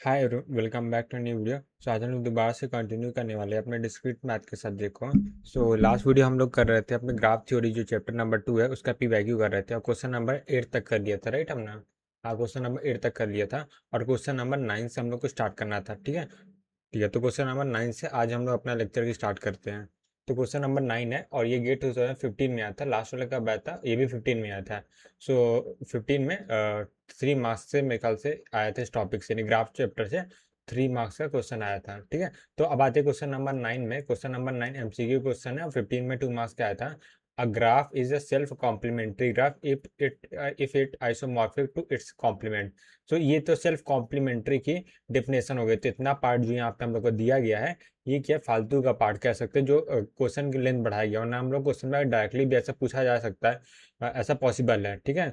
Hi welcome back to new video. आज हम लोग दोबारा से कंटिन्यू करने वाले हैं अपने डिस्क्रीट मैथ के सब्जेक्ट को। लास्ट वीडियो हम लोग कर रहे थे अपने ग्राफ थ्योरी जो चैप्टर नंबर 2 है उसका पी वैल्यू कर रहे थे और क्वेश्चन नंबर 8 तक कर लिया था, राइट हमने। हाँ, क्वेश्चन नंबर 8 तक कर लिया था और क्वेश्चन नंबर 9 से हम लोग को स्टार्ट करना था। ठीक है ठीक है, तो क्वेश्चन नंबर 9 से आज हम लोग अपना लेक्चर की स्टार्ट करते हैं। तो क्वेश्चन नंबर 9 है और ये गेट 2015 में आया था। लास्ट वाला कब आया था? ये भी 15 में आया था। 15 में 3 मार्क्स से मेरे ख्याल से आया था इस टॉपिक से, यानी ग्राफ चैप्टर से 3 मार्क्स का क्वेश्चन आया था। ठीक है, तो अब आते हैं क्वेश्चन नंबर 9 में। क्वेश्चन नंबर 9 एमसीक्यू क्वेश्चन है और 15 में 2 मार्क्स का आया था। A graph is a self complementary graph if it isomorphic to its complement. तो ये तो सेल्फ कॉम्प्लीमेंट्री की डेफिनेशन हो गई। तो इतना पार्ट जो यहाँ पे हम लोग को दिया गया है ये क्या फालतू का पार्ट कह सकते हैं, जो क्वेश्चन की लेंथ बढ़ाया गया, वरना हम लोग क्वेश्चन में डायरेक्टली भी ऐसा पूछा जा सकता है। ऐसा पॉसिबल है। ठीक है,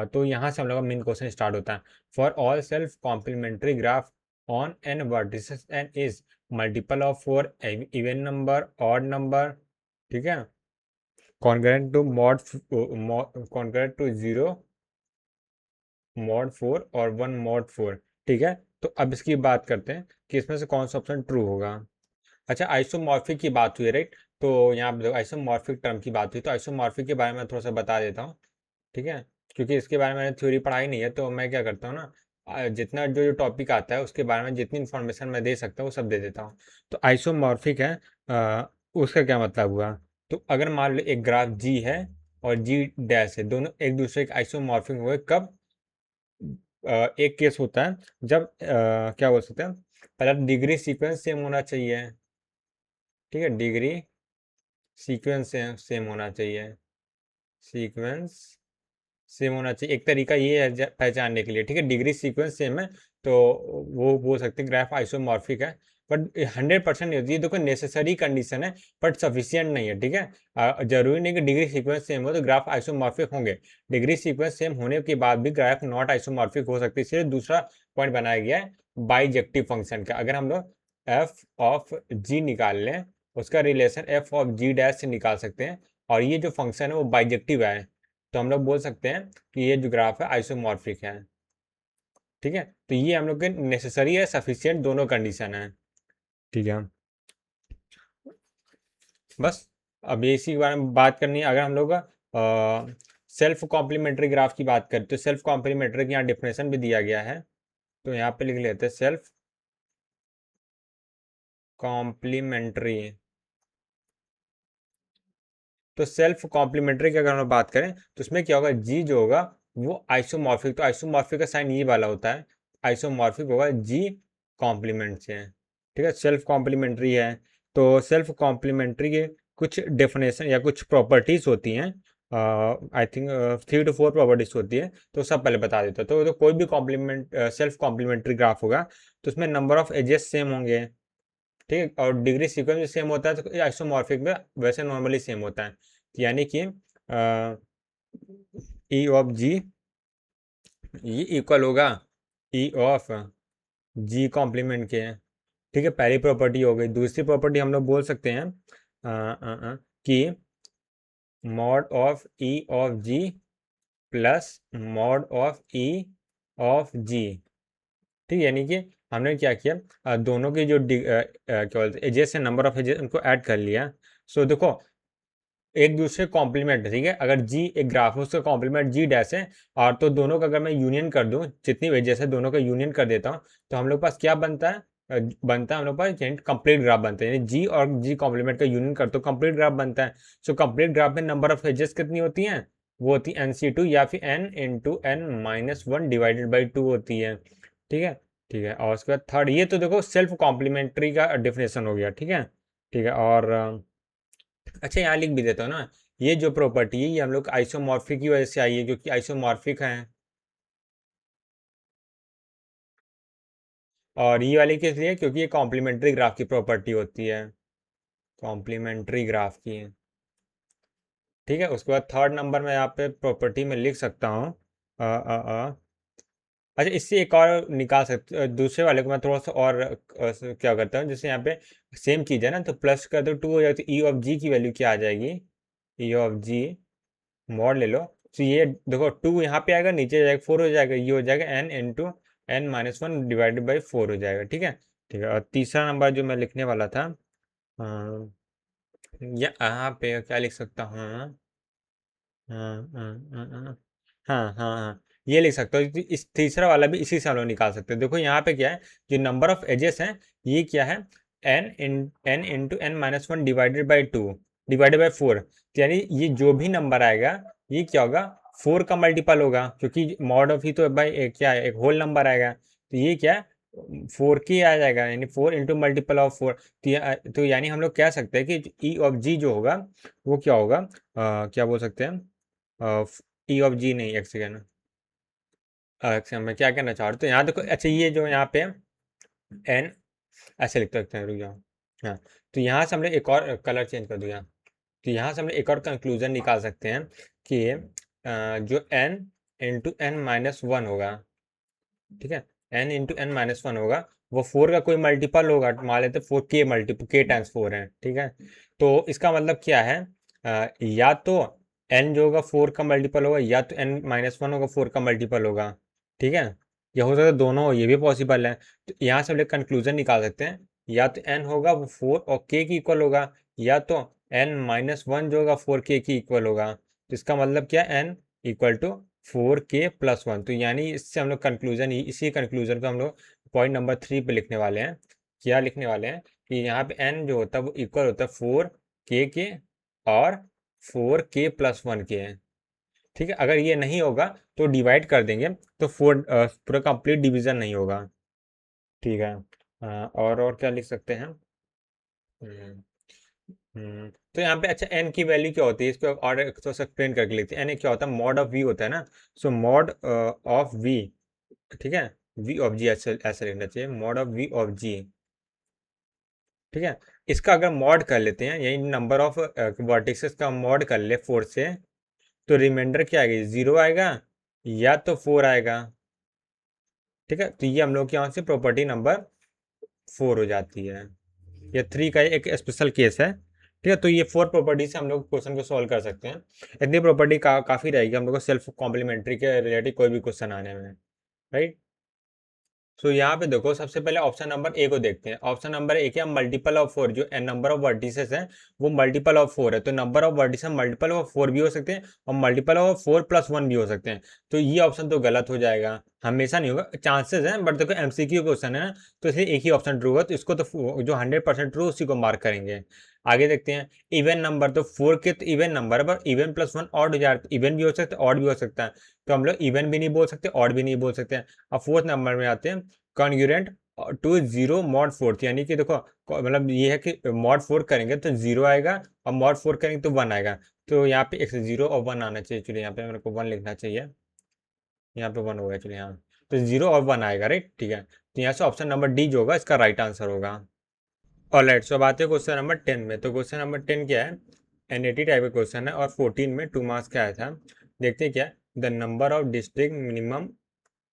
तो यहाँ से हम लोग का मेन क्वेश्चन स्टार्ट होता है। For all self complementary graph on n vertices n is multiple of 4 even number odd number, ठीक है, congruent to congruent to 0 mod 4 और 1 mod 4। ठीक है, तो अब इसकी बात करते हैं कि इसमें से कौन सा ऑप्शन ट्रू होगा। अच्छा, आइसोमॉर्फिक की बात हुई, राइट। तो यहाँ पे आइसोमॉर्फिक टर्म की बात हुई, तो आइसोमॉर्फिक के बारे में थोड़ा सा बता देता हूँ। ठीक है, क्योंकि इसके बारे में मैंने थ्योरी पढ़ाई नहीं है, तो मैं क्या करता हूँ ना, जितना जो जो टॉपिक आता है उसके बारे में जितनी इन्फॉर्मेशन मैं दे सकता हूँ वो सब दे देता हूँ। तो आइसोमॉर्फिक है, उसका क्या मतलब हुआ। तो अगर मान लो एक ग्राफ जी है और जी डैश है, दोनों एक दूसरे के आइसोमॉर्फिक हुए कब। एक केस होता है जब क्या बोल सकते हैं, पहला डिग्री सीक्वेंस सेम होना चाहिए। ठीक है, डिग्री सीक्वेंस सेम होना चाहिए, सीक्वेंस सेम होना चाहिए। एक तरीका ये है पहचानने के लिए, ठीक है, डिग्री सीक्वेंस सेम है तो वो बोल सकते हैं ग्राफ आइसोमॉर्फिक है। बट 100% नहीं होती, ये देखो नेसेसरी कंडीशन है बट सफिशियंट नहीं है। ठीक है, जरूरी नहीं कि डिग्री सीक्वेंस सेम हो तो ग्राफ आइसोमॉर्फिक होंगे। डिग्री सीक्वेंस सेम होने के बाद भी ग्राफ नॉट आइसोमॉर्फिक हो सकती है। इसलिए दूसरा पॉइंट बनाया गया है बाइजेक्टिव फंक्शन का। अगर हम लोग एफ ऑफ जी निकाल लें, उसका relation F of G dash से निकाल सकते हैं, और ये जो फंक्शन है वो बाइजेक्टिव है, तो हम लोग बोल सकते हैं कि ये जो ग्राफ है आइसोमॉर्फिक है। ठीक है, तो ये हम लोग के नेसेसरी है, सफिशियंट दोनों कंडीशन है। ठीक है, बस अब इसी के बारे में बात करनी है। अगर हम लोग सेल्फ कॉम्प्लीमेंट्री ग्राफ की बात करें तो सेल्फ कॉम्प्लीमेंट्री की यहाँ डिफिनेशन भी दिया गया है, तो यहाँ पे लिख लेते हैं सेल्फ कॉम्प्लीमेंट्री। तो सेल्फ कॉम्प्लीमेंट्री की अगर हम बात करें तो उसमें क्या होगा, जी जो होगा वो आइसोमॉर्फिक, तो आइसोमॉर्फिक का साइन ये वाला होता है, आइसोमॉर्फिक होगा जी कॉम्प्लीमेंट से। ठीक है, सेल्फ कॉम्प्लीमेंट्री है तो सेल्फ कॉम्प्लीमेंट्री के कुछ डेफिनेशन या कुछ प्रॉपर्टीज होती हैं। आई थिंक 3 to 4 प्रॉपर्टीज होती है, तो सब पहले बता देता हूं। तो कोई भी कॉम्प्लीमेंट सेल्फ कॉम्प्लीमेंट्री ग्राफ होगा तो उसमें नंबर ऑफ एजेस सेम होंगे। ठीक है, और डिग्री सीक्वेंस भी सेम होता है, तो आइसोमॉर्फिक में वैसे नॉर्मली सेम होता है, यानी कि ई ऑफ जी ये इक्वल होगा ई ऑफ जी कॉम्प्लीमेंट के। ठीक है, पहली प्रॉपर्टी हो गई। दूसरी प्रॉपर्टी हम लोग बोल सकते हैं कि mod of E of G plus mod of E of G. ठीक है, यानी कि हमने क्या किया, दोनों की जो क्या बोलते हैं एजेस है, नंबर ऑफ एजेस, उनको ऐड कर लिया। सो देखो एक दूसरे कॉम्प्लीमेंट, ठीक है, अगर जी एक ग्राफ है उसका कॉम्प्लीमेंट जी डैश है, और तो दोनों का अगर मैं यूनियन कर दूं, जितनी वेजेस है दोनों का यूनियन कर देता हूं, तो हम लोग पास क्या बनता है, बनता है हम लोग पास कंप्लीट ग्राफ बनता है, यानी जी और जी कॉम्प्लीमेंट का यूनियन कर तो कंप्लीट ग्राफ बनता है। सो कंप्लीट ग्राफ में नंबर ऑफ एजेस कितनी होती हैं, वो होती है NC2 या फिर n × n−1 डिवाइडेड बाई 2 होती है। ठीक है ठीक है, और उसके बाद थर्ड, ये तो देखो सेल्फ कॉम्प्लीमेंट्री का डेफिनेशन हो गया। ठीक है, और अच्छा यहाँ लिख भी देता हूँ ना, ये जो प्रॉपर्टी है ये हम लोग आइसोमॉर्फिक की वजह से आई है, क्योंकि आइसोमॉर्फिक है। और ये वाली किस लिए, क्योंकि ये कॉम्प्लीमेंट्री ग्राफ की प्रॉपर्टी होती है, कॉम्प्लीमेंट्री ग्राफ की। ठीक है, उसके बाद थर्ड नंबर में यहाँ पे प्रॉपर्टी में लिख सकता हूँ अच्छा इससे एक और निकाल सकते, दूसरे वाले को मैं थोड़ा सा और क्या करता हूँ, जैसे यहाँ पे सेम चीज़ है ना, तो प्लस कर दो 2 हो जाएगी, तो ई ऑफ जी की वैल्यू क्या आ जाएगी, ई ऑफ जी मॉड ले लो। तो ये देखो 2 यहाँ पे आएगा, नीचे जाएगा 4 हो जाएगा, ये हो जाएगा n × n-1 डिवाइडेड बाई 4 हो जाएगा। ठीक है, ठीक है। और तीसरा नंबर जो मैं लिखने वाला था, यहाँ पे क्या लिख सकता हूँ? हाँ हाँ हाँ हाँ हाँ हाँ हाँ, ये लिख सकते हो। इस तीसरा वाला भी इसी से हम लोग निकाल सकते हैं। देखो यहाँ पे क्या है, जो नंबर ऑफ एजेस हैं ये क्या है, n into n-1 divided by 2 divided by 4। तो यानी ये जो भी नंबर आएगा ये क्या होगा, 4 का मल्टीपल होगा, क्योंकि मॉड ऑफ ही तो भाई क्या है, एक होल नंबर आएगा। तो ये क्या है, 4 की आ जाएगा, यानी 4 इंटू मल्टीपल ऑफ 4। तो यानी हम लोग कह सकते हैं कि ई ऑफ जी जो होगा वो क्या होगा, क्या बोल सकते हैं, ई ऑफ जी नहीं, एक सेकेंड। अच्छा, मैं क्या कहना चाह रहा हूँ, तो यहाँ देखो, अच्छा ये जो यहाँ पे एन ऐसे लिखते हैं, रुक जाओ। हाँ, तो यहाँ से हमने एक और कलर चेंज कर दिया। तो यहाँ से हमने एक और कंक्लूजन निकाल सकते हैं कि जो n इंटू n-1 होगा, ठीक है, n इंटू n-1 होगा, वो 4 का कोई मल्टीपल होगा। मान लेते 4 के मल्टीपल, के टाइम्स 4 है, ठीक है। तो इसका मतलब क्या है, या तो n जो होगा 4 का मल्टीपल होगा, या तो n-1 होगा 4 का मल्टीपल होगा। ठीक है, ये हो सकता है दोनों, ये भी पॉसिबल है। तो यहाँ से हम लोग कंक्लूजन निकाल सकते हैं, या तो n होगा वो 4 और k की इक्वल होगा, या तो n-1 जो होगा 4k की इक्वल होगा। तो इसका मतलब क्या, n इक्वल टू 4k+1। तो यानी इससे हम लोग कंक्लूजन, इसी कंक्लूजन को हम लोग पॉइंट नंबर 3 पे लिखने वाले हैं। क्या लिखने वाले हैं कि यहाँ पे n जो होता है वो इक्वल होता है 4k के और 4k+1 के हैं। ठीक है, अगर ये नहीं होगा तो डिवाइड कर देंगे, तो पूरा कंप्लीट डिवीजन नहीं होगा। ठीक है, और क्या लिख सकते हैं? हम्म, तो यहाँ पे अच्छा एन की वैल्यू क्या होती है, इसको और थोड़ा सा एक्सप्लेन करके लिखते हैं। एन क्या होता है, मॉड ऑफ वी होता है ना। सो मॉड ऑफ वी, ठीक है, वी ऑफ जी ऐसे ऐसे लिखना चाहिए, mod of we of G. ठीक है, इसका अगर मॉड कर लेते हैं, यही नंबर ऑफ वर्टिसेस का मॉड कर ले 4 से, तो रिमाइंडर क्या आएगा, 0 आएगा या तो 4 आएगा। ठीक है, तो ये हम लोग के यहाँ से प्रॉपर्टी नंबर 4 हो जाती है। ये 3 का एक स्पेशल केस है। ठीक है, तो ये 4 प्रॉपर्टी से हम लोग क्वेश्चन को सॉल्व कर सकते हैं। इतनी प्रॉपर्टी काफ़ी रहेगी हम लोग को सेल्फ कॉम्प्लीमेंट्री के रिलेटेड कोई भी क्वेश्चन आने में, राइट। सो यहाँ पे देखो, सबसे पहले ऑप्शन नंबर ए को देखते हैं। ऑप्शन नंबर ए क्या, मल्टीपल ऑफ 4, जो नंबर ऑफ वर्टिसेस है वो मल्टीपल ऑफ 4 है। तो number of vertices multiple of 4 भी हो सकते हैं और मल्टीपल ऑफ 4+1 भी हो सकते हैं। तो ये ऑप्शन तो गलत हो जाएगा, हमेशा नहीं होगा, चांसेस हैं, बट देखो एमसीक्यू क्वेश्चन है ना, तो इसलिए एक ही ऑप्शन ट्रू होगा। तो इसको तो जो 100% ट्रू उसी को मार्क करेंगे। आगे देखते हैं, इवन नंबर, तो 4 के तो इवन नंबर है, पर इवन +1 ऑड हो जाए, इवन भी हो सकता है ऑड भी हो सकता है। तो हम लोग इवन भी नहीं बोल सकते, ऑड भी नहीं बोल सकते हैं। अब फोर्थ नंबर में आते हैं, कॉन्ग्रुएंट टू 0 मॉड 4, यानी कि देखो मतलब ये है कि मॉड 4 करेंगे तो 0 आएगा, और मॉड 4 करेंगे तो 1 आएगा। तो यहाँ पे 0 और 1 आना चाहिए। चलिए यहाँ पे मेरे को 1 लिखना चाहिए, यहाँ पे 1 होगा, चलिए यहाँ तो 0 और 1 आएगा, राइट। ठीक है, तो यहाँ से ऑप्शन नंबर डी जो होगा इसका राइट आंसर होगा। ऑलराइट, सो बात है क्वेश्चन नंबर 10 में। तो क्वेश्चन नंबर 10 क्या है, एनएटी टाइप का क्वेश्चन है और 14 में 2 मार्क्स का आया था। देखते हैं क्या, the number of district minimum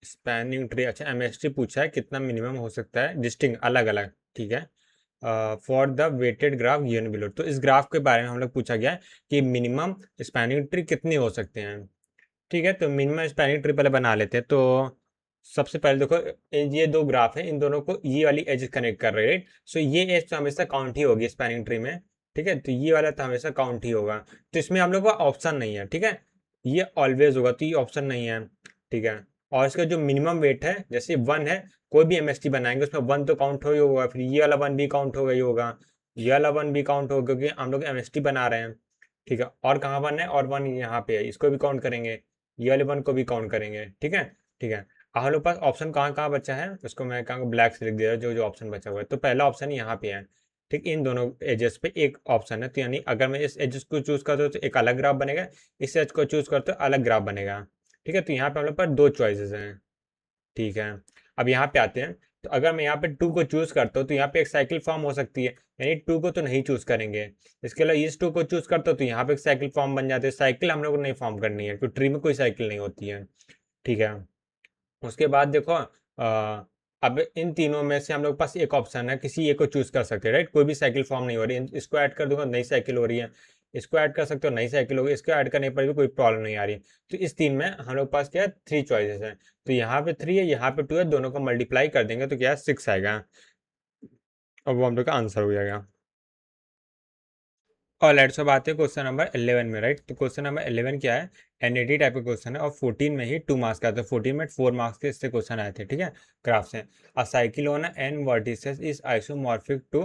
spanning tree. अच्छा, एमएसटी पूछा है कितना मिनिमम हो सकता है डिस्टिंग अलग अलग, ठीक है, for the weighted graph given below. तो इस ग्राफ के बारे में हम लोग पूछा गया है कि मिनिमम स्पैनिंग ट्री कितने हो सकते हैं। ठीक है, तो मिनिमम स्पैनिंग ट्री पहले बना लेते हैं। तो सबसे पहले देखो, ये दो ग्राफ है, इन दोनों को ये वाली एज कनेक्ट कर रहे हैं। सो ये एज तो हमेशा काउंट ही होगी स्पैनिंग ट्री में। ठीक है, तो ये वाला तो हमेशा काउंट ही होगा। तो इसमें हम लोग का ऑप्शन नहीं है, ठीक है, ये ऑलवेज होगा, तो ये ऑप्शन नहीं है। ठीक है, और इसका जो मिनिमम वेट है, जैसे 1 है, कोई भी एमएसटी बनाएंगे उसमें 1 तो काउंट हो ही होगा, फिर ये वाला 1 भी काउंट हो गई होगा, ये वाला 1 भी काउंट होगा, क्योंकि हम लोग एमएसटी बना रहे हैं। ठीक है, और कहाँ 1 है, और 1 यहाँ पे है, इसको भी काउंट करेंगे, ये वाले 1 को भी काउंट करेंगे। ठीक है, ठीक है। हम लोग पास ऑप्शन कहाँ कहाँ बचा है, उसको मैं कहाँ ब्लैक से लिख दे रहा हूँ, जो जो ऑप्शन बचा हुआ है। तो पहला ऑप्शन यहाँ पे है, ठीक, इन दोनों एजेस पे एक ऑप्शन है। तो यानी अगर मैं इस एजेस को चूज करता हूँ तो एक अलग ग्राफ बनेगा, इस एज को चूज करते हो अलग ग्राफ बनेगा। ठीक है, तो यहाँ पे हम लोग पर 2 चॉइसेस हैं। ठीक है, अब यहाँ पे आते हैं, तो अगर मैं यहाँ पे 2 को चूज करता हूँ तो यहाँ पे एक साइकिल फॉर्म हो सकती है, यानी 2 को तो नहीं चूज करेंगे। इसके अलावा इस 2 को चूज करता हूँ तो यहाँ पे एक साइकिल फॉर्म बन जाते हैं। साइकिल हम लोग को नहीं फॉर्म करनी है, क्योंकि ट्री में कोई साइकिल नहीं होती है। ठीक है, उसके बाद देखो, अब इन तीनों में से हम लोग के पास एक ऑप्शन है, किसी एक को चूज कर सकते हैं, राइट। कोई भी साइकिल फॉर्म नहीं हो रही है, इसको ऐड कर दूंगा, नई साइकिल हो रही है। इसको ऐड कर सकते हो, नई साइकिल होगी, इसको ऐड करने पर भी कोई प्रॉब्लम नहीं आ रही। तो इस 3 में हम लोग के पास क्या है, 3 चॉइसेस हैं। तो यहाँ पे 3 है, यहाँ पे 2 है, दोनों को मल्टीप्लाई कर देंगे तो क्या है 6 आएगा। अब वो हम लोग का आंसर हो जाएगा। और लेट्स अब आते हैं क्वेश्चन नंबर 11 में, राइट। तो क्वेश्चन नंबर 11 क्या है, एनईटी टाइप का क्वेश्चन है और 14 में ही 2 मार्क्स का, तो 14 में 4 मार्क्स के इससे क्वेश्चन आए थे, ठीक है, ग्राफ से। A cycle on N vertices is isomorphic to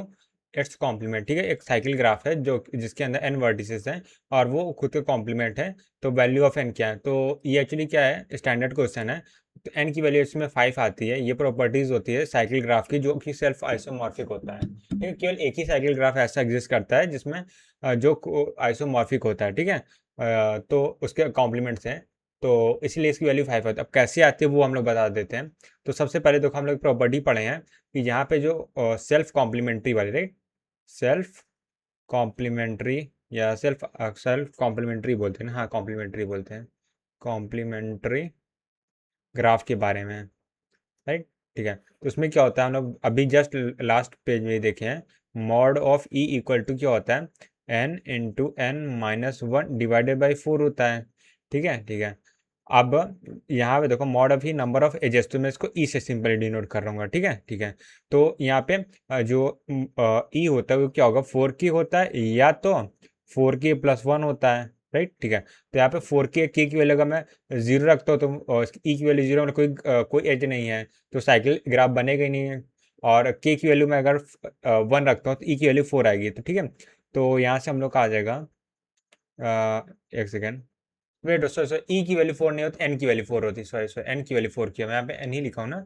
its complement, ठीक है, एक साइकिल ग्राफ है जो जिसके अंदर एन वर्टिसेस हैं और वो खुद के कॉम्प्लीमेंट है। तो वैल्यू ऑफ एन क्या है, तो ये एक्चुअली क्या है, स्टैंडर्ड क्वेश्चन है। तो एन की वैल्यू इसमें 5 आती है। ये प्रॉपर्टीज होती है साइकिल ग्राफ की जो कि सेल्फ आइसोमॉर्फिक होता है, ठीक है। केवल एक ही साइकिल ग्राफ ऐसा एग्जिस्ट करता है जिसमें जो आइसोमॉर्फिक होता है, ठीक है। तो उसके कॉम्प्लीमेंट्स हैं, तो इसलिए इसकी वैल्यू 5 होती है। अब कैसे आती है वो हम लोग बता देते हैं। तो सबसे पहले देखो हम लोग प्रॉपर्टी पढ़े हैं कि यहाँ पे जो सेल्फ कॉम्प्लीमेंट्री वाली, राइट, सेल्फ कॉम्प्लीमेंट्री या सेल्फ कॉम्प्लीमेंट्री बोलते हैं ना, हाँ कॉम्प्लीमेंट्री बोलते हैं, कॉम्प्लीमेंट्री ग्राफ के बारे में, राइट, ठीक है। तो उसमें क्या होता है, हम लोग अभी जस्ट लास्ट पेज में ही देखे हैं, mod of E equal to क्या होता है, N into N minus one divided by 4 होता है, ठीक है, ठीक है। अब यहाँ पे देखो mod of E number of edges, तो मैं इसको ई से सिंपली डिनोट कर रहा हूँ, ठीक है, ठीक है। तो यहाँ पे जो ई होता है वो क्या होगा, 4k होता है या तो 4k प्लस 1 होता है, राइट, ठीक है। तो यहाँ पे 4k के की वैल्यू अगर मैं 0 रखता हूँ तो ई की वैल्यू 0 में कोई एज नहीं है, तो साइकिल ग्राफ बनेगा ही नहीं है। और के की वैल्यू में अगर 1 रखता हूँ तो ई की वैल्यू 4 आएगी, तो ठीक है। तो यहाँ से हम लोग का आ जाएगा, एक सेकेंड, वेट, सॉरी सॉरी, ई की वैल्यू 4 नहीं होती, एन की वैल्यू 4 होती, सॉरी सॉरी, एन की वैल्यू 4 किया मैं यहाँ पे, एन ही लिखा हूँ ना,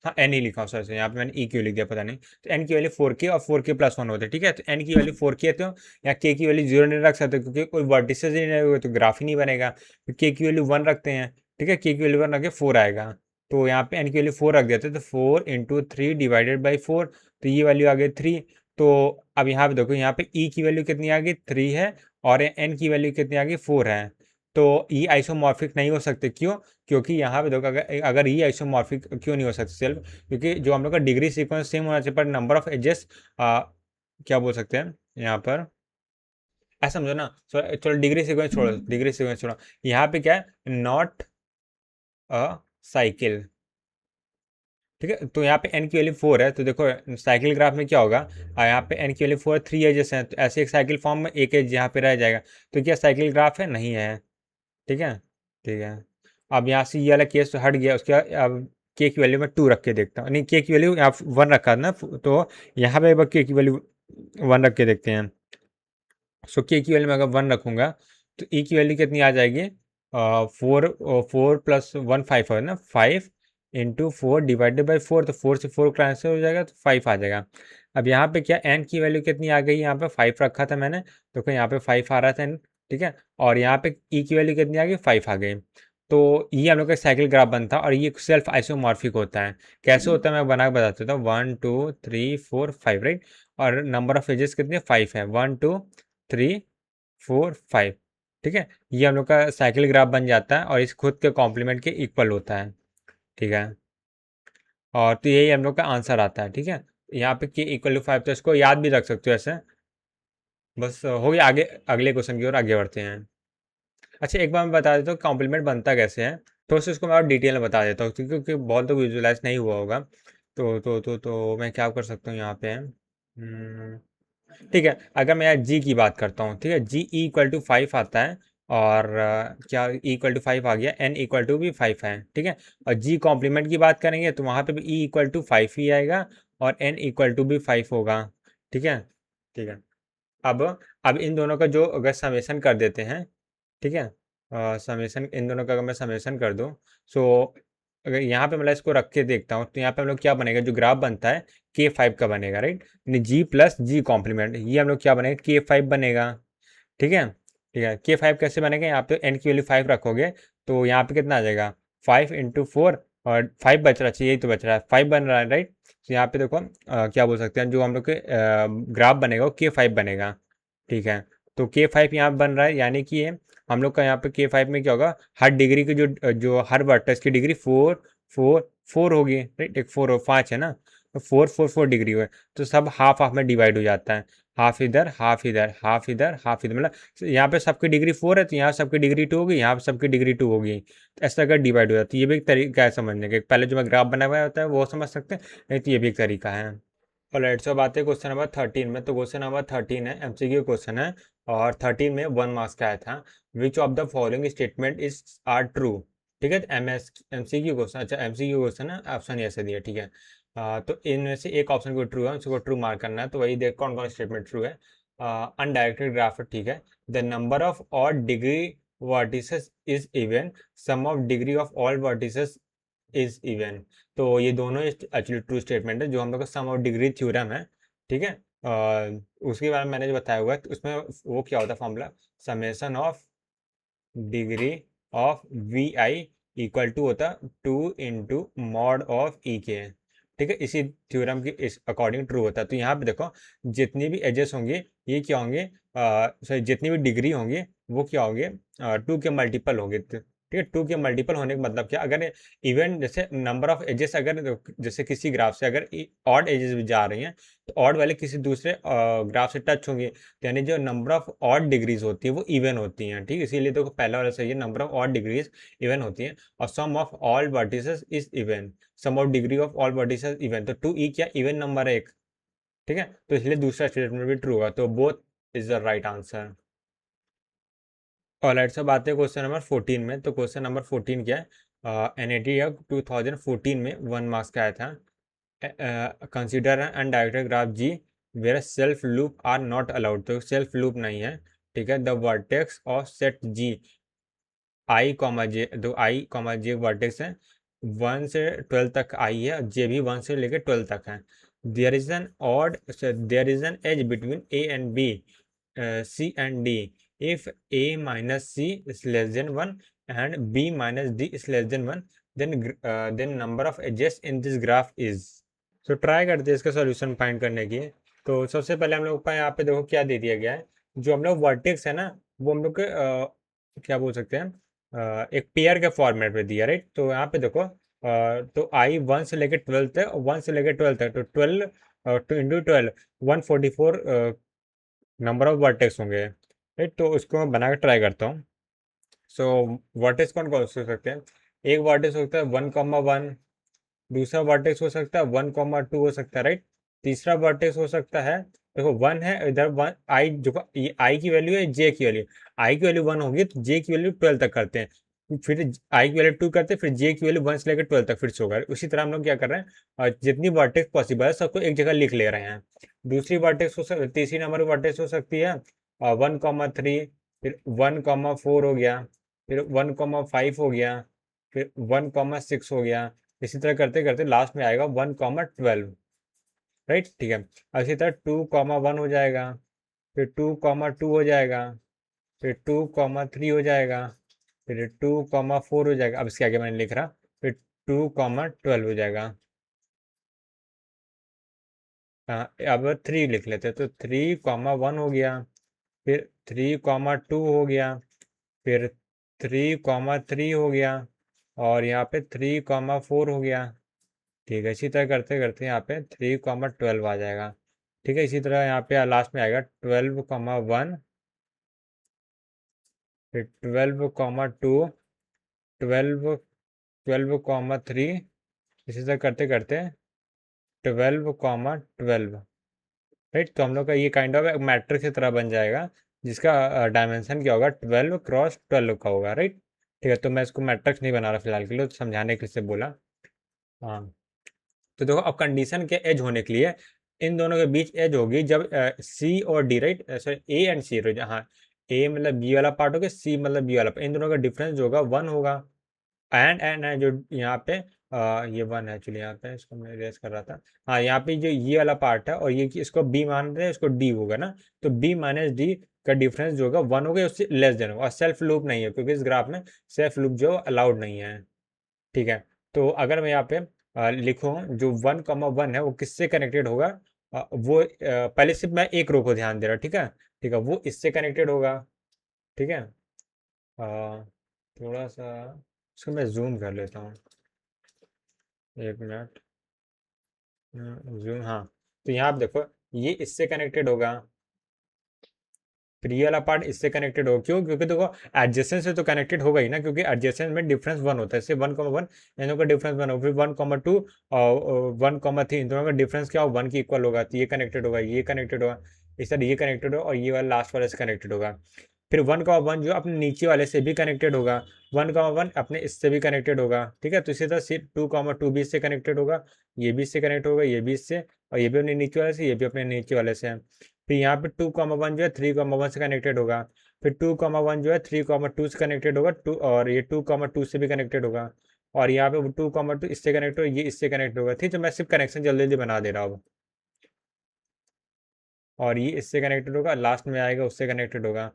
हाँ एन ही लिखा हूँ, सॉरी सॉरी, यहाँ पे मैंने ई क्यों लिख दिया पता नहीं। तो एन की वैल्यू 4k और 4k प्लस 1 होते हैं, ठीक है। तो एन की वैल्यू 4k है, तो यहाँ के की वैल्यू 0 नहीं रख सकते क्योंकि कोई वर्टिसेस ही नहीं रहेगा तो ग्राफ ही नहीं बनेगा। तो के की वैल्यू 1 रखते हैं, ठीक है, के की वैल्यू 1 रखे 4 आएगा। तो यहाँ पे एन की वैल्यू 4 रख देते हैं, तो 4 इंटू 3 डिवाइडेड बाई 4, तो ये वैल्यू आ गई 3। तो अब यहाँ पे देखो, यहाँ पे ई की वैल्यू कितनी आ गई 3 है और एन की वैल्यू कितनी आ गई 4 है। तो ये आइसोमॉर्फिक नहीं हो सकते, क्यों, क्योंकि यहाँ पे देखो अगर ये आइसोमॉर्फिक क्यों नहीं हो सकते सेल्फ, क्योंकि जो हम लोग का डिग्री सीक्वेंस सेम होना चाहिए पर नंबर ऑफ एजेस क्या बोल सकते हैं यहाँ पर, ऐसा समझो ना। चलो डिग्री सीक्वेंस छोड़ो, डिग्री सीक्वेंस छोड़ो, यहाँ पे क्या है, नॉट अ साइकिल, ठीक है। तो यहाँ पे एन की वैल्यू 4 है, तो देखो साइकिल ग्राफ में क्या होगा, यहाँ पे एन की वैल्यू 4 3 एजेस हैं, तो ऐसे एक साइकिल फॉर्म में एक एज यहाँ पे रह जाएगा। तो क्या साइकिल ग्राफ है, नहीं है, ठीक है, ठीक है। अब यहाँ से ये वाला केस तो हट गया, उसके बाद अब के की वैल्यू मैं 2 रख के देखता हूँ, नहीं के की वैल्यू यहाँ 1 रखा था ना, तो यहाँ पे एक बार के की वैल्यू 1 रख के देखते हैं। सो के की वैल्यू में अगर 1 रखूँगा तो ई की वैल्यू कितनी आ जाएगी, 4 प्लस 1 5 है ना, 5 इंटू 4 डिवाइडेड बाई 4, तो 4 से 4 कैंसिल हो जाएगा तो 5 आ जाएगा। अब यहाँ पे क्या एन की वैल्यू कितनी आ गई, यहाँ पे 5 रखा था मैंने, तो यहाँ पे 5 आ रहा था, ठीक है। और यहाँ पे ई की वैल्यू कितनी आ गई, 5 आ गई। तो ये हम लोग का साइकिल ग्राफ बनता है और ये सेल्फ आइसोमॉर्फिक होता है। कैसे होता है मैं बना के बता देता हूँ, 1 2 3 4 5, राइट। और नंबर ऑफ एजेस कितने 5 है, 1 2 3 4 5, ठीक है। ये हम लोग का साइकिल ग्राफ बन जाता है और इस खुद के कॉम्प्लीमेंट के इक्वल होता है, ठीक है। और तो यही हम लोग का आंसर आता है, ठीक है। यहाँ पे के इक्वल टू 5, तो इसको याद भी रख सकते हो ऐसे। बस हो गया, आगे अगले क्वेश्चन की ओर आगे बढ़ते हैं। अच्छा एक बार मैं बता देता हूँ कॉम्प्लीमेंट बनता कैसे है, तो उसको मैं और डिटेल में बता देता हूँ क्योंकि बहुत तो विजुलाइज नहीं हुआ होगा। तो मैं क्या कर सकता हूँ यहाँ पे, ठीक है। अगर मैं जी की बात करता हूँ, ठीक है, जी ई इक्वल टू 5 आता है और क्या ई इक्वल टू 5 आ गया, एन इक्वल टू भी 5 है, ठीक है। और जी कॉम्प्लीमेंट की बात करेंगे तो वहाँ पे भी ई इक्वल टू 5 ही आएगा और एन इक्वल टू भी 5 होगा, ठीक है, ठीक है। अब अब इन दोनों का जो अगर समेशन कर देते हैं, ठीक है, समेशन इन दोनों का अगर मैं समेशन कर दूँ, सो अगर यहाँ पे मतलब इसको रख के देखता हूँ तो यहाँ पे हम लोग क्या बनेगा, जो ग्राफ बनता है K5 का बनेगा, राइट। जी प्लस जी कॉम्प्लीमेंट, ये हम लोग क्या बनेगा, K5 बनेगा, ठीक है, ठीक है। K5 कैसे बनेगा, यहाँ पे एन की वैल्यू 5 रखोगे तो यहाँ पे कितना आ जाएगा, 5 इंटू 4, और 5 बच रहा चाहिए, यही तो बच रहा है, 5 बन रहा है, राइट। तो यहाँ पे देखो क्या बोल सकते हैं, जो हम लोग के ग्राफ बनेगा वो K5 बनेगा, ठीक है। तो K5 यहाँ बन रहा है, यानी कि ये हम लोग का यहाँ पे K5 में क्या होगा, हर डिग्री की जो जो हर वर्टेक्स की डिग्री 4 4 4 होगी, राइट, एक 4 और 5 है ना, तो 4 4 4 डिग्री हुए, तो सब हाफ हाफ में डिवाइड हो जाता है, हाफ इधर हाफ इधर हाफ इधर हाफ इधर, मतलब यहाँ पे सबकी डिग्री 4 है तो यहाँ सबकी डिग्री 2 होगी, यहाँ पे सबकी डिग्री 2 होगी, तो ऐसा अगर डिवाइड हो जाती है, ये भी एक तरीका है समझने का। पहले जो मैं ग्राफ बना हुआ होता है वो समझ सकते हैं, नहीं तो ये भी एक तरीका है। और लेट्स से बात है क्वेश्चन नंबर 13 में। तो क्वेश्चन नंबर 13 है, एमसीक्यू क्वेश्चन है, और 13 में 1 मार्क्स का आया था। Which of the following statement is are true. ठीक है, एमसीक्यू क्वेश्चन, अच्छा एमसीक्यू क्वेश्चन है, ऑप्शन ऐसे दिया, ठीक है। तो इनमें से एक ऑप्शन को ट्रू है, उसको ट्रू मार्क करना है, तो वही देख कौन कौन स्टेटमेंट ट्रू है। अनडायरेक्टेड ग्राफ, ठीक है। The number of odd degree vertices is even, sum of degree of all vertices is even. तो ये दोनों एक्चुअली ट्रू स्टेटमेंट है, जो हम लोग का सम ऑफ डिग्री थ्योरम है, ठीक है। उसके बारे में मैंने जो बताया हुआ है, तो उसमें वो क्या होता है formula, summation of degree of V I equal to होता 2 × mod ऑफ ई के, ठीक है। इसी थ्योरम की इस अकॉर्डिंग ट्रू होता है। तो यहाँ पे देखो, जितनी भी एजेस होंगे ये क्या होंगे, सॉरी जितनी भी डिग्री होंगे वो क्या होंगे, 2 के मल्टीपल होंगे, ठीक है। 2 के मल्टीपल होने का मतलब क्या, अगर इवन जैसे नंबर ऑफ एजेस, अगर जैसे किसी ग्राफ से अगर ऑड एजेस भी जा रही हैं, तो ऑड वाले किसी दूसरे ग्राफ से टच होंगे, तो यानी जो नंबर ऑफ ऑड डिग्रीज होती है वो इवन होती हैं, ठीक है। इसीलिए देखो पहला वाला सही है, number of odd degrees even होती हैं, और sum of all vertices is even, sum of degree of all vertices even, तो 2e क्या इवन नंबर है एक, ठीक है। तो इसलिए दूसरा स्टेटमेंट भी ट्रू होगा, तो both is the right answer. और लेट्स अब आते हैं क्वेश्चन नंबर 14 में। तो क्वेश्चन नंबर 14 क्या है, एनईटी 2014 में 1 मार्क्स का आया था। Consider an directed graph G where self loop are not allowed, तो सेल्फ लूप नहीं है, ठीक है। The vertex of set G I comma J, तो आई कॉमा जे वर्टेक्स है, 1 से 12 तक आई है, जे भी 1 से लेकर 12 तक है। There is an odd, there is an edge between A and B, C and D. If A minus C is less than 1 and B minus D is less than 1, then number of edges in this graph is. So try करते हैं इसका solution find करने की। तो सबसे पहले हम लोग का यहाँ पे देखो क्या दे दिया गया है, जो हम लोग वर्टेक्स है ना, वो हम लोग के क्या बोल सकते हैं, एक पेयर के फॉर्मेट में दिया, राइट। तो यहाँ पे देखो, तो आई 1 से लेकर 12 तक, 1 से लेकर 12 तक, तो 12 two into 12 144 number of vertex होंगे, राइट। तो उसको मैं बना के ट्राई करता हूँ। सो वर्टेक्स कौन कौन से हो सकते हैं, एक वर्टेक्स हो सकता है 1,1, दूसरा वर्टेक्स हो सकता है 1,2 हो सकता है, राइट। तीसरा वर्टेक्स हो सकता है, देखो 1 है इधर, 1 आई जो आई की वैल्यू है, जे की वैल्यू, आई की वैल्यू 1 होगी तो जे की वैल्यू 12 तक करते हैं, फिर आई की वैल्यू 2 करते हैं, फिर जे की वैल्यू 1 से लेकर 12 तक फिर से होगा। उसी तरह हम लोग क्या कर रहे हैं, जितनी वर्टेक्स पॉसिबल है सबको एक जगह लिख ले रहे हैं। दूसरी वर्टेक्स हो सकती, तीसरी नंबर वर्टेक्स हो सकती है 1,3, फिर 1,4 हो गया, फिर 1,5 हो गया, फिर 1,6 हो गया। इसी तरह करते करते लास्ट में आएगा 1,12, राइट, ठीक है। इसी तरह 2,1 हो जाएगा, फिर 2,2 हो जाएगा, फिर 2,3 हो जाएगा, फिर 2,4 हो जाएगा। अब इसके आगे मैंने लिख रहा, फिर 2,12 हो जाएगा। अब 3 लिख लेते हैं, तो 3,1 हो गया, फिर 3,2 हो गया, फिर 3,3 हो गया, और यहाँ पे 3,4 हो गया, ठीक है। इसी तरह करते करते यहाँ पे 3,12 आ जाएगा, ठीक है। इसी तरह यहाँ पे लास्ट में आएगा 12,1, फिर 12,2, 12,3, इसी तरह करते करते 12,12, राइट। तो हम लोग का ये काइंड ऑफ मैट्रिक्स की तरह बन जाएगा, जिसका डायमेंशन क्या होगा, 12 × 12 का होगा, राइट, ठीक है। तो मैं इसको मैट्रिक्स नहीं बना रहा फिलहाल के लिए, तो समझाने के लिए बोला। हाँ, तो देखो अब कंडीशन के एज होने के लिए इन दोनों के बीच एज होगी जब सी और D, right, sorry A and C, हाँ, ए मतलब बी वाला पार्ट होगा, सी मतलब बी वाला पार्ट, इन दोनों का डिफरेंस जो होगा 1 होगा। एंड है जो यहाँ पे, ये 1 है एक्चुअली, यहाँ पे इसको मैं रेस कर रहा था, हाँ, यहाँ पे जो ये वाला पार्ट है और ये इसको बी मान रहे हैं, इसको डी होगा ना, तो बी माइनस डी का डिफरेंस जो होगा 1 होगा, उससे लेस देन होगा। और सेल्फ लूप नहीं है, क्योंकि इस ग्राफ में सेल्फ लूप जो अलाउड नहीं है, ठीक है। तो अगर मैं यहाँ पे लिखूँ जो 1,1 है वो किससे कनेक्टेड होगा, वो पहले सिर्फ मैं एक रो को ध्यान दे रहा, ठीक है, ठीक है, वो इससे कनेक्टेड होगा, ठीक है। थोड़ा सा इसको मैं जूम कर लेता हूँ। एक मिनट। जूम, हाँ। तो यहाँ आप देखो, ये इससे कनेक्टेड होगा, फिर ये वाला पार्ट इससे कनेक्टेड हो, क्यों? क्योंकि देखो एडजेसेंट से तो कनेक्टेड होगा ही ना, क्योंकि एडजेसेंट में डिफरेंस वन होता है, इससे 1,1 इन दोनों का डिफरेंस वन हो, फिर 1,2 और 1,3 इन दोनों का डिफरेंस क्या हो, 1 के इक्वल होगा, तो ये कनेक्टेड होगा, ये कनेक्टेड होगा, इस तरह ये कनेक्टेड होगा, और ये वाला लास्ट वाले से कनेक्टेड होगा। फिर 1,1 जो अपने नीचे वाले से भी कनेक्टेड होगा, 1,1 अपने इससे भी कनेक्टेड होगा, ठीक है। तो इसी तरह 2,2 भी इससे कनेक्टेड होगा, ये भी इससे कनेक्ट होगा, ये भी इससे, और ये भी अपने नीचे वाले से, ये भी अपने नीचे वाले से है। फिर यहाँ पे 2,1 जो है 3,1 से कनेक्टेड होगा, फिर 2,1 जो है 3,2 से कनेक्टेड होगा, टू, और ये 2,2 से भी कनेक्टेड होगा, और यहाँ पे 2,2 इससे कनेक्ट होगा, ये इससे कनेक्ट होगा, ठीक है। तो मैं सिर्फ कनेक्शन जल्दी जल्दी बना दे रहा हूँ। और ये इससे कनेक्टेड होगा, लास्ट में आएगा उससे कनेक्टेड होगा,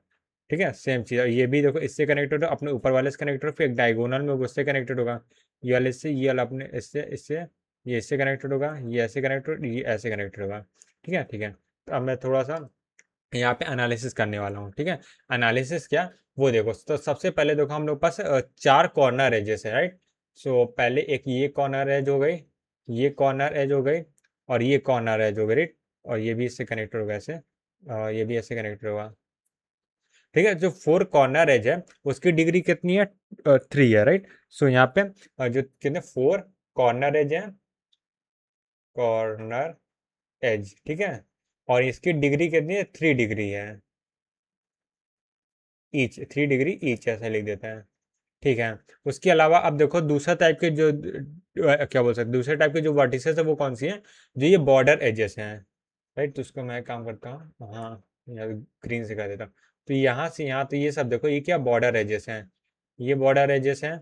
ठीक है। सेम चीज़, और ये भी देखो इससे कनेक्टेड होगा, अपने ऊपर वाले से कनेक्टेड होगा, फिर एक डायगोनल में होगा उससे कनेक्टेड होगा, ये वाले से, ये वाला अपने इससे इससे, ये इससे कनेक्टेड होगा, ये ऐसे कनेक्टेड, ये ऐसे कनेक्टेड होगा, ठीक है, ठीक है। तो अब मैं थोड़ा सा यहाँ पे एनालिसिस करने वाला हूँ, ठीक है। एनालिसिस क्या, वो देखो। तो सबसे पहले देखो हम लोग पास 4 कॉर्नर एजेस है, राइट। सो पहले एक ये कॉर्नर एज हो गई, ये कॉर्नर एज हो गई, और ये कॉर्नर एज हो गई, राइट। और ये भी इससे कनेक्टेड होगा ऐसे, ये भी ऐसे कनेक्टेड होगा, ठीक है। जो 4 कॉर्नर एज है उसकी डिग्री कितनी है, 3 है, राइट। सो यहाँ पे जो कितने 4 कॉर्नर एज है, कॉर्नर एज, ठीक है। और इसकी डिग्री कितनी है, 3 डिग्री है ईच, 3 डिग्री ईच ऐसे लिख देते हैं, ठीक है। उसके अलावा अब देखो दूसरा टाइप के जो क्या बोल सकते, दूसरे टाइप के जो वर्टिसेस है वो कौन सी हैं, जो ये बॉर्डर एजेस हैं, राइट। तो उसको मैं काम करता हूँ, हाँ, यहाँ ग्रीन से कर देता हूँ। तो यहाँ से यहाँ, तो ये सब देखो, ये क्या बॉर्डर एजेस हैं, ये बॉर्डर एजेस हैं,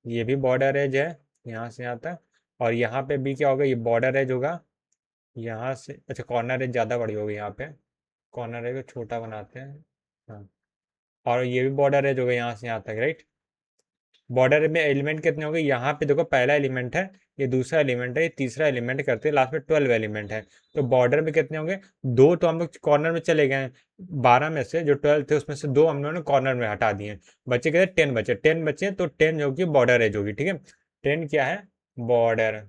ये भी बॉर्डर एज है, यहाँ से यहाँ तक। और यहाँ पे भी क्या होगा, ये बॉर्डर एज होगा, यहाँ से, अच्छा कॉर्नर एज ज़्यादा बड़ी होगी यहाँ पे, कॉर्नर एज को छोटा बनाते हैं, हाँ। और ये भी बॉर्डर एज होगा यहाँ से यहाँ तक, राइट। बॉर्डर में एलिमेंट कितने हो गए, यहाँ पे देखो पहला एलिमेंट है, ये दूसरा एलिमेंट है, ये तीसरा एलिमेंट करते हैं, लास्ट में 12 एलिमेंट है। तो बॉर्डर में कितने होंगे, दो तो हम लोग कॉर्नर में चले गए हैं, 12 में से जो 12 थे उसमें से दो हम लोगों ने कॉर्नर में हटा दिए, बचे कितने, 10 बचे, 10 बचे, तो 10 जो होगी बॉर्डर एज होगी, ठीक है। 10 क्या है, बॉर्डर,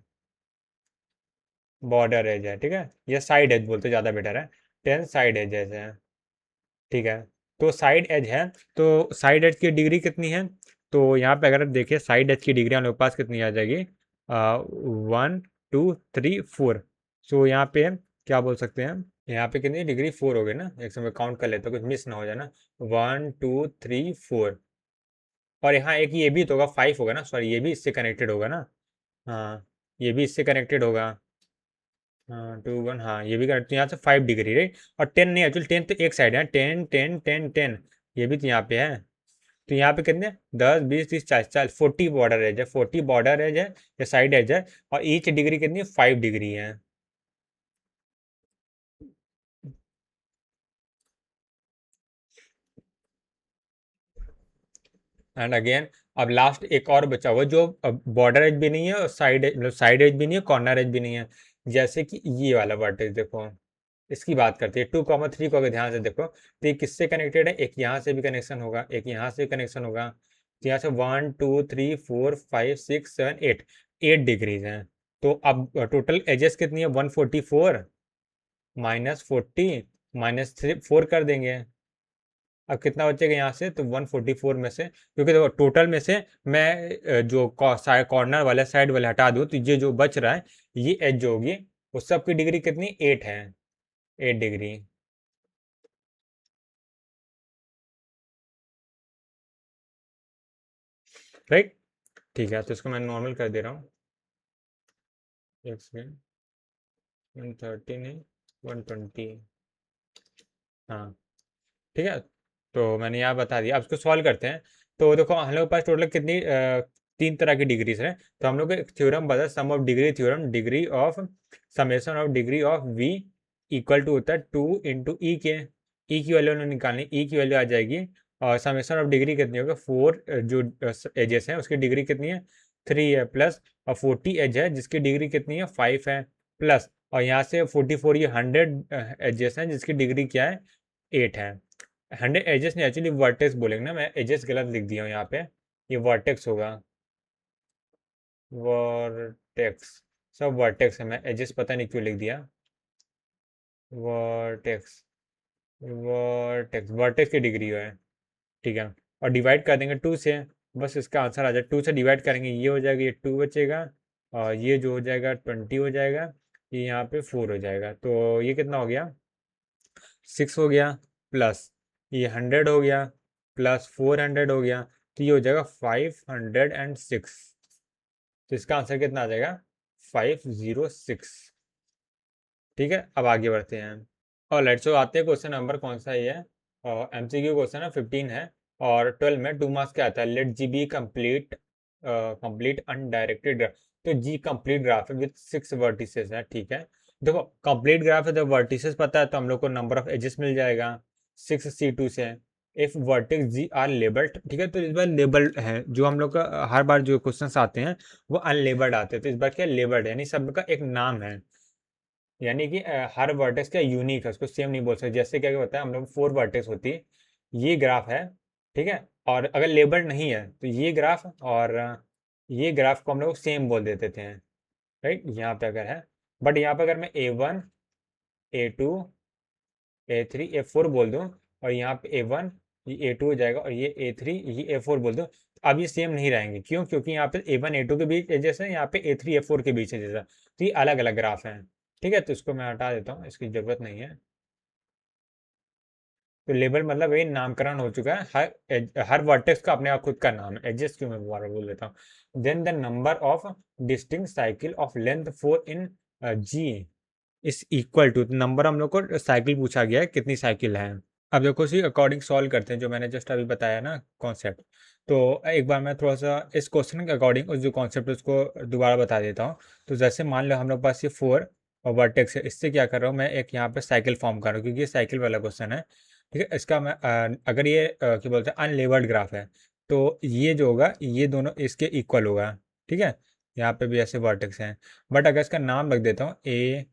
बॉर्डर एज है, ठीक है। ये साइड एज बोलते ज़्यादा बेटर है, 10 साइड एजेस है, ठीक है। तो साइड एज है, तो साइड एज की डिग्री कितनी है, तो यहाँ पे अगर आप देखिए साइड एज की डिग्री हम लोग के पास कितनी आ जाएगी, 1, 2, 3, 4। सो यहाँ पे क्या बोल सकते हैं, यहाँ पे कितनी डिग्री, 4 हो गए ना, एक समय काउंट कर लेते, कुछ मिस ना हो जाए ना, 1, 2, 3, 4। और यहाँ एक ये भी तो होगा, 5 होगा ना, सॉरी, ये भी इससे कनेक्टेड होगा ना, हाँ, ये भी इससे कनेक्टेड होगा, हाँ, 2, 1, हाँ, ये भी करेक्ट, तो यहाँ से 5 डिग्री, राइट। और 10 नहीं, एक्चुअली 10 तो एक साइड है, 10, 10, 10, 10, ये भी तो यहाँ पे है। तो यहाँ पे कितने, 10, 20, 30, 40, 40 40 बॉर्डर एज है, 40 बॉर्डर एज है, या साइड एज है, और ईच डिग्री कितनी, 5 डिग्री है। एंड अगेन, अब लास्ट एक और बचा हुआ जो बॉर्डर एज भी नहीं है, और साइड मतलब साइड एज भी नहीं है, कॉर्नर एज भी नहीं है, जैसे कि ये वाला वर्टेक्स देखो, इसकी बात करते हैं 2,3 को, अगर ध्यान से देखो तो ये किससे कनेक्टेड है, एक यहाँ से भी कनेक्शन होगा, एक यहाँ से कनेक्शन होगा, तो यहाँ से 1, 2, 3, 4, 5, 6, 7, 8, 8 डिग्रीज हैं। तो अब टोटल एजेस कितनी है, 144 माइनस 40 माइनस 4 कर देंगे। अब कितना बचेगा यहाँ से, तो 144 में से, क्योंकि देखो टोटल में से मैं जो कॉर्नर वाला साइड वाले हटा दूँ, तो ये जो बच रहा है, ये एज जो होगी, उस सब की डिग्री कितनी, 8 है, 8 डिग्री, राइट। ठीक है, तो इसको मैं नॉर्मल कर दे रहा हूँ, एक सेकेंड, 130 नहीं, 120, हाँ, ठीक है। तो मैंने यहाँ बता दिया, अब इसको सॉल्व करते हैं। तो देखो हम लोग के पास टोटल कितनी 3 तरह की डिग्रीज हैं, तो हम लोग एक थ्योरम बता, sum of degree theorem, degree of summation of degree of V equal to होता है 2 × ई के, ई की वैल्यू निकालनी, ई की वैल्यू आ जाएगी, और समेशन ऑफ डिग्री कितनी होगी, 4 जो एजेस हैं उसकी डिग्री कितनी है, 3 है, प्लस और 40 एज है जिसकी डिग्री कितनी है, 5 है, प्लस और यहाँ से 44, ये 100 एजेस हैं जिसकी डिग्री क्या है, 8 है। 100 एजेस नहीं, एक्चुअली वर्टेक्स बोलेंगे ना, मैं एजेस गलत लिख दिया हूँ यहाँ पे, ये वर्टेक्स होगा, वर्टेक्स, सब वर्टेक्स है, मैं एजेस पता नहीं क्यों लिख दिया। वर्टेक्स, वर्टेक्स, वर्टेक्स की डिग्री है, ठीक है। और डिवाइड कर देंगे 2 से, बस इसका आंसर आ जाए। 2 से डिवाइड करेंगे, ये हो जाएगा, ये 2 बचेगा, और ये जो हो जाएगा 20 हो जाएगा, ये यहाँ पे 4 हो जाएगा। तो ये कितना हो गया, 6 हो गया, प्लस ये 100 हो गया, प्लस 400 हो गया, तो ये हो जाएगा 506। तो इसका आंसर कितना आ जाएगा, 506। ठीक है, अब आगे बढ़ते हैं। और लेट्स सो आते हैं, क्वेश्चन नंबर कौन सा ये है, एमसीक्यू क्वेश्चन है, 15 है, और 12 में 2 मार्क्स क्या आता है। Let G be complete, complete undirected graph. तो जी कंप्लीट ग्राफ है विथ 6 वर्टिसेस है, ठीक है। देखो कंप्लीट ग्राफ है तो वर्टिसेस पता है, तो हम लोग को नंबर ऑफ एजेस मिल जाएगा 6C2 से। If vertex G are labelled, ठीक है, तो इस बार लेबल्ड है, जो हम लोग का हर बार जो क्वेश्चंस आते हैं वो अनलेबल्ड आते हैं, तो इस बार क्या लेबल्ड, यानी सब का एक नाम है, यानी कि हर वर्टेक्स का यूनिक है, उसको सेम नहीं बोल सकते। जैसे क्या होता है, हम लोग 4 वर्टेक्स होती है, ये ग्राफ है, ठीक है, और अगर लेबल नहीं है तो ये ग्राफ और ये ग्राफ को हम लोग सेम बोल देते थे, राइट। यहाँ पे अगर है, बट यहाँ पे अगर मैं A1, A2, A3, A4 बोल दूँ, और यहाँ पे A1, ये A2 हो जाएगा, और ये A3, ये A4 बोल दूँ, अब ये सेम नहीं रहेंगे, क्यों, क्योंकि यहाँ पे A1 A2 के बीच जैसे, यहाँ पे A3 A4 के बीच है जैसा, तो ये अलग अलग ग्राफ हैं, ठीक है। तो इसको मैं हटा देता हूँ, इसकी ज़रूरत नहीं है। तो लेबल मतलब वही नामकरण हो चुका है, हर वर्टेक्स का अपने आप खुद का नाम है, एडजस्ट क्यों मैं दोबारा बोल देता हूँ। Then the number of distinct cycle of length 4 in G is equal to, number हम लोग को साइकिल पूछा गया है, कितनी साइकिल है। अब देखो उसी अकॉर्डिंग सॉल्व करते हैं, जो मैंने जस्ट अभी बताया ना कॉन्सेप्ट। तो एक बार मैं थोड़ा सा इस क्वेश्चन के अकॉर्डिंग उस जो कॉन्सेप्ट है उसको दोबारा बता देता हूँ। तो जैसे मान लो हम लोग पास ये 4 और वर्टेक्स है, इससे क्या कर रहा हूँ मैं, एक यहाँ पे साइकिल फॉर्म कर रहा हूँ, क्योंकि ये साइकिल वाला क्वेश्चन है, ठीक है। इसका मैं अगर ये क्या बोलते हैं अनलेबल्ड ग्राफ है, तो ये जो होगा ये दोनों इसके इक्वल होगा, ठीक है। यहाँ पे भी ऐसे वर्टेक्स हैं, बट अगर इसका नाम रख देता हूँ A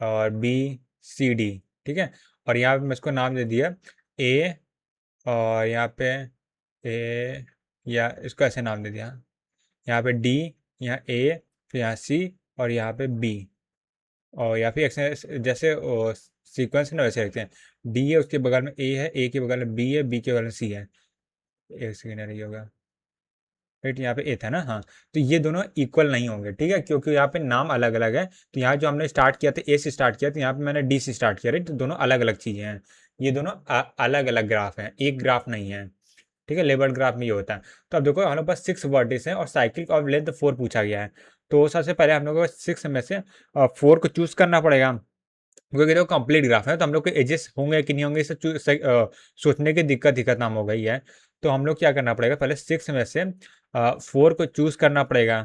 और B C D, ठीक है, और यहाँ पे मैं इसको नाम दे दिया ए, और यहाँ पे ए, या इसको ऐसे नाम दे दिया, यहाँ पे डी, यहाँ ए, फिर यहाँ सी, और यहाँ पे बी, और या फिर ऐसे जैसे सीक्वेंस है ना वैसे रखते हैं। डी है, उसके बगल में ए है, ए के बगल में बी है, बी के बगल में सी है, एक सेकेंड ये होगा, राइट, यहाँ पे ए था ना, हाँ। तो ये दोनों इक्वल नहीं होंगे, ठीक है, क्योंकि यहाँ पे नाम अलग अलग है। तो यहाँ जो हमने स्टार्ट किया था ए से स्टार्ट किया, तो यहाँ पे मैंने डी से स्टार्ट किया, राइट, तो दोनों अलग अलग चीज़ें हैं, ये दोनों अलग अलग ग्राफ हैं, एक ग्राफ नहीं है, ठीक है। लेबल ग्राफ में ये होता है। तो अब देखो हमारे पास 6 वर्टिस हैं और साइकिल ऑफ लेंथ 4 पूछा गया है। तो सबसे पहले हम लोग को 6 में से 4 को चूज करना पड़ेगा, क्योंकि देखो कंप्लीट ग्राफ है, तो हम लोग के एजेस होंगे कि नहीं होंगे इसे सोचने की दिक्कत नाम हो गई है। तो हम लोग क्या करना पड़ेगा, पहले 6 में से 4 को चूज करना पड़ेगा,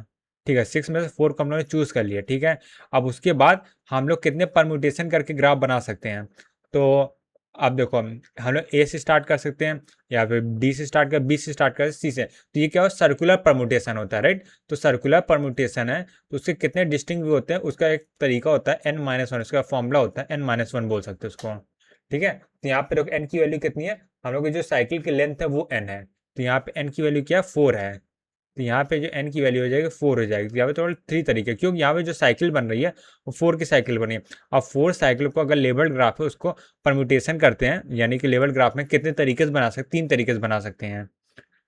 ठीक है। 6 में से 4 को हम लोग ने चूज कर लिया, ठीक है। अब उसके बाद हम लोग कितने परम्यूटेशन करके ग्राफ बना सकते हैं। तो अब देखो हम लोग ए से स्टार्ट कर सकते हैं, या फिर डी से स्टार्ट कर, बी से स्टार्ट कर, सी से। तो ये क्या हो, सर्कुलर परम्यूटेशन होता है, राइट। तो सर्कुलर परम्यूटेशन है, तो उसके कितने डिस्टिंक्ट भी होते हैं, उसका एक तरीका होता है n-1, उसका फॉर्मूला होता है n-1 बोल सकते हैं उसको, ठीक है। तो यहाँ पे देखो n की वैल्यू कितनी है, हम लोग की जो साइकिल की लेंथ है वो n है, तो यहाँ पे n की वैल्यू क्या है, 4 है। तो यहाँ पे जो n की वैल्यू हो जाएगी 4 हो जाएगी। तो यहाँ पे टोटल 3 तरीके, क्योंकि यहाँ पे जो साइकिल बन रही है वो 4 की साइकिल बनी है। अब 4 साइकिल को अगर लेबल्ड ग्राफ है उसको परम्यूटेशन करते हैं, यानी कि लेबल्ड ग्राफ में कितने तरीके से बना सकते, 3 तरीके से बना सकते हैं,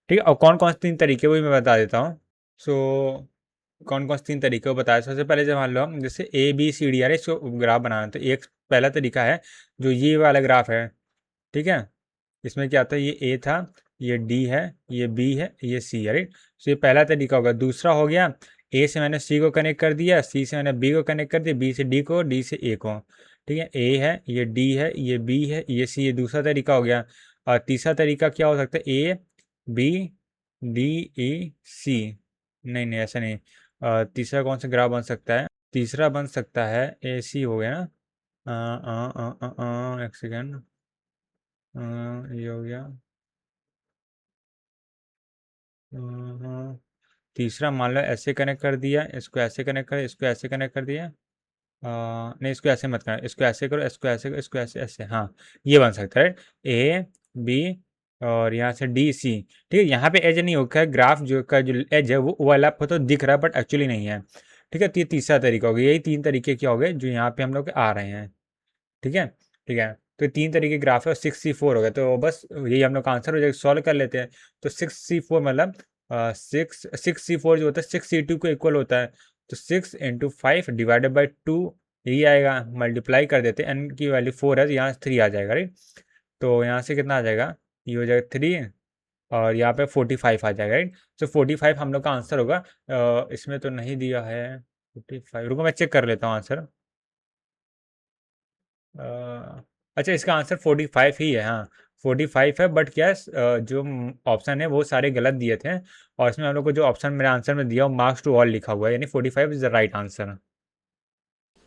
ठीक है। और कौन कौन से 3 तरीके वो मैं बता देता हूँ। सो कौन कौन से 3 तरीके को बताया। सबसे पहले जब मान लो हम जैसे ABCD आ रहे इसको ग्राफ बनाना, तो एक पहला तरीका है जो ये वाला ग्राफ है, ठीक है। इसमें क्या होता है, ये ए था, ये डी है, ये बी है, ये सी है, राइट। तो ये पहला तरीका होगा। दूसरा हो गया, ए से मैंने सी को कनेक्ट कर दिया, सी से मैंने बी को कनेक्ट कर दिया, बी से डी को, डी से ए को, ठीक है। ए है, ये डी है, ये बी है, ये सी, ये दूसरा तरीका हो गया। और तीसरा तरीका क्या हो सकता है, ए बी डी ई सी, नहीं नहीं ऐसा नहीं। तीसरा कौन सा ग्राफ बन सकता है, तीसरा बन सकता है ए सी हो गया ना, एक सेकेंड, ये हो गया, तीसरा मान लो ऐसे कनेक्ट कर दिया, इसको ऐसे कनेक्ट कर, इसको ऐसे कनेक्ट कर दिया, नहीं इसको ऐसे मत करना, इसको ऐसे करो, इसको ऐसे करो, इसको ऐसे ऐसे, हाँ ये बन सकता है, ए बी और यहाँ से डी सी, ठीक है। यहाँ पे एज नहीं होता है, ग्राफ जो का जो एज है वो ओवरलैप हो तो दिख रहा है, बट एक्चुअली नहीं है, ठीक है, तो ये तीसरा तरीका हो गया। यही 3 तरीके क्या हो गए जो यहाँ पे हम लोग आ रहे हैं। ठीक है, ठीक है, तो ये 3 तरीके ग्राफ है और 6C4 हो गया, तो बस यही हम लोग का आंसर हो जाएगा। सॉल्व कर लेते हैं। तो 6C4 मतलब 6C4 जो होता है 6C2 को इक्वल होता है, तो 6 × 5 डिवाइडेड बाई 2 यही आएगा। मल्टीप्लाई कर देते हैं, n की वैल्यू 4 है तो यहाँ 3 आ जाएगा, राइट। तो यहाँ से कितना आ जाएगा, ये हो जाएगा 3 और यहाँ पे 45 आ जाएगा, राइट। तो 45 हम लोग का आंसर होगा। इसमें तो नहीं दिया है 45, रुको मैं चेक कर लेता हूँ आंसर। अच्छा, इसका आंसर 45 ही है, हाँ 45 है, बट क्या है, जो ऑप्शन है वो सारे गलत दिए थे और इसमें हम लोग को जो ऑप्शन मेरे आंसर में दिया वो मार्क्स टू ऑल लिखा हुआ है, यानी 45 इज द राइट आंसर।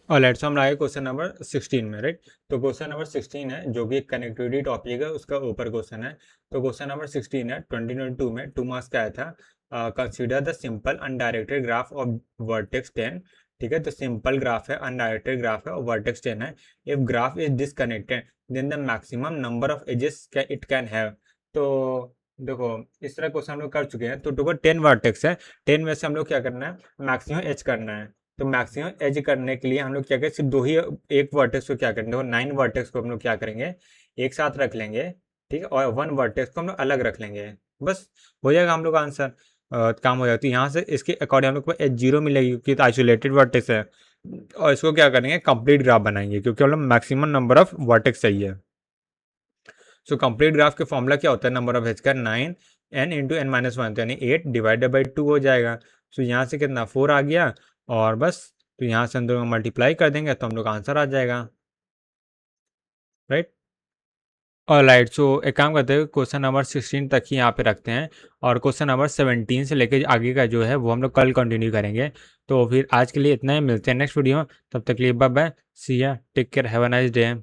और लेट्स हम आए क्वेश्चन नंबर 16 में, राइट। तो क्वेश्चन नंबर 16 है जो कि एक कनेक्टिविटी टॉपिक है, उसका ऊपर क्वेश्चन है। तो क्वेश्चन नंबर 16 है 2022 में 2 मार्क्स का आया था। Consider the simple undirected graph of vertex 10। ठीक है, तो सिंपल ग्राफ है, अनडायरेक्टेड ग्राफ है और वर्टेक्स 10 है। If graph is disconnected then the maximum number of edges it can have. तो देखो, इस तरह क्वेश्चन हम लोग कर चुके हैं। तो टोटल 10 वर्टेक्स है, 10 में से हम लोग क्या करना है, मैक्सिमम एज करना है। तो मैक्सिमम एज करने के लिए हम लोग क्या करें, सिर्फ दो ही एक वर्टेक्स को क्या करेंगे, देखो 9 वर्टेक्स को हम लोग क्या करेंगे, एक साथ रख लेंगे। ठीक है, और 1 वर्टेक्स को हम लोग अलग रख लेंगे, बस हो जाएगा हम लोग का आंसर। काम हो जाती है। यहाँ से इसके अकॉर्डिंग हम लोग को एच 0 मिलेगी क्योंकि तो आइसोलेटेड वर्टेक्स है। और इसको क्या करेंगे, कंप्लीट ग्राफ बनाएंगे क्योंकि हम लोग मैक्सिमम नंबर ऑफ वर्टेक्स चाहिए। सो कंप्लीट ग्राफ के फॉर्मूला क्या होता है, नंबर ऑफ एज का 9 n into n minus one, यानी 8 डिवाइडेड बाई 2 हो जाएगा। सो यहाँ से कितना 4 आ गया और बस, तो यहाँ से हम दोनों मल्टीप्लाई कर देंगे तो हम लोग आंसर आ जाएगा, राइट। और राइट, सो एक काम करते हैं, क्वेश्चन नंबर 16 तक ही यहाँ पे रखते हैं और क्वेश्चन नंबर 17 से लेके आगे का जो है वो हम लोग कल कंटिन्यू करेंगे। तो फिर आज के लिए इतना ही, मिलते हैं नेक्स्ट वीडियो में। तब तक के लिए bye bye, see ya, take care, have a nice day.